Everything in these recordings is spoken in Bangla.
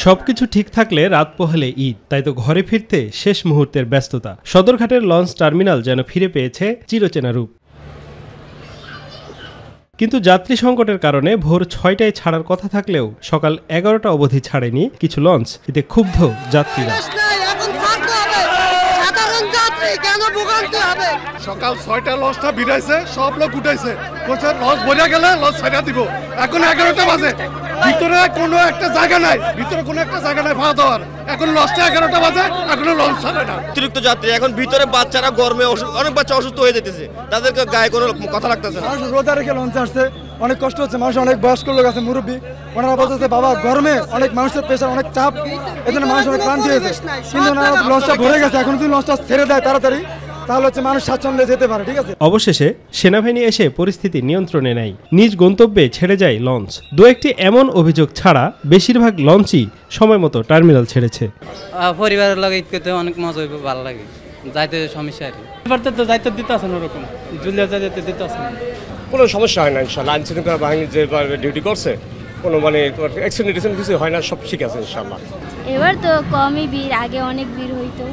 সবকিছু ঠিক থাকলে রাত পোহালে ঈদ, তাই তো ঘরে ফিরতে শেষ মুহূর্তের ব্যস্ততা। সদরঘাটের লঞ্চ টার্মিনাল যেন ফিরে পেয়েছে চিরচেনা রূপ। কিন্তু যাত্রী সংকটের কারণে ভোর ৬টায় ছাড়ার কথা থাকলেও সকাল ১১টা অবধি ছাড়েনি কিছু লঞ্চ। এতে ক্ষুব্ধ যাত্রীরা। সকাল ৬টা লঞ্চটা ভিড়াইছে, সব লোক উঠাইছে, লঞ্চ ভরে গেলে লঞ্চ ছাড়া দিব। এখন ১১টা বাজে, ভিতরে কোনো একটা জায়গা নাই, ভাড়া দেওয়ার। এখন লঞ্চটা ১১টা বাজে, এখনো লঞ্চ ছাড়ে না। অতিরিক্ত যাত্রী, এখন ভিতরে বাচ্চারা গরমে অনেক বাচ্চা অসুস্থ হয়ে যেতেছে, তাদেরকে গায়ে কোনো কথা লাগতেছে না। রোজা রেখে লঞ্চ আসছে, অনেক কষ্ট হচ্ছে। মানুষ অনেক বয়স্ক লোক আছে, মুরব্বী, ওনারা বলতেছে বাবা গরমে অনেক মানুষের প্রেশার, অনেক চাপ, এজন্য মানুষ অনেক ক্লান্তি হয়েছে। কিন্তু লঞ্চটা ভরে গেছে, এখন যদি লঞ্চটা ছেড়ে দেয় তাড়াতাড়ি, তাহলে হচ্ছে মানুষ স্বাচ্ছন্দ্যে যেতে পারে। ঠিক আছে। অবশেষে সেনাবাহিনী এসে পরিস্থিতি নিয়ন্ত্রণে নেয়, নিজ গন্তব্যে ছেড়ে যায় লঞ্চ। দু একটি এমন অভিযোগ ছাড়া বেশিরভাগ লঞ্চই সময় মতো টার্মিনাল ছেড়েছে। পরিবারের লগে ঈদ করতে অনেক মজা হইব, ভালো লাগে, যাইতে সমস্যা আর এবার তো যাইতে দিতে আছে না, ওরকম জুলিয়া যাইতে দিতে আছে না, কোনো সমস্যা হয় না ইনশাআল্লাহ। আইন শৃঙ্খলা বাহিনী যে ডিউটি করছে, কোনো অ্যাক্সিডেন্ট কিছু হয় না, সব ঠিক আছে ইনশাআল্লাহ। এবার তো কমই ভিড়, আগে অনেক ভিড় হইতো।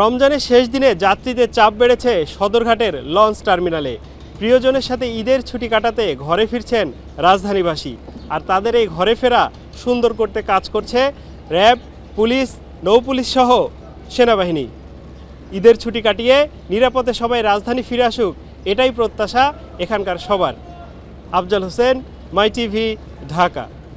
রমজানের শেষ দিনে যাত্রীদের চাপ বেড়েছে সদরঘাটের লঞ্চ টার্মিনালে। প্রিয়জনের সাথে ঈদের ছুটি কাটাতে ঘরে ফিরছেন রাজধানীবাসী, আর তাদের এই ঘরে ফেরা সুন্দর করতে কাজ করছে র্যাব, পুলিশ, নৌপুলিশ সহ সেনাবাহিনী। ঈদের ছুটি কাটিয়ে নিরাপদে সবাই রাজধানী ফিরে আসুক, এটাই প্রত্যাশা এখানকার সবার। আফজাল হোসেন, মাই টিভি, ঢাকা।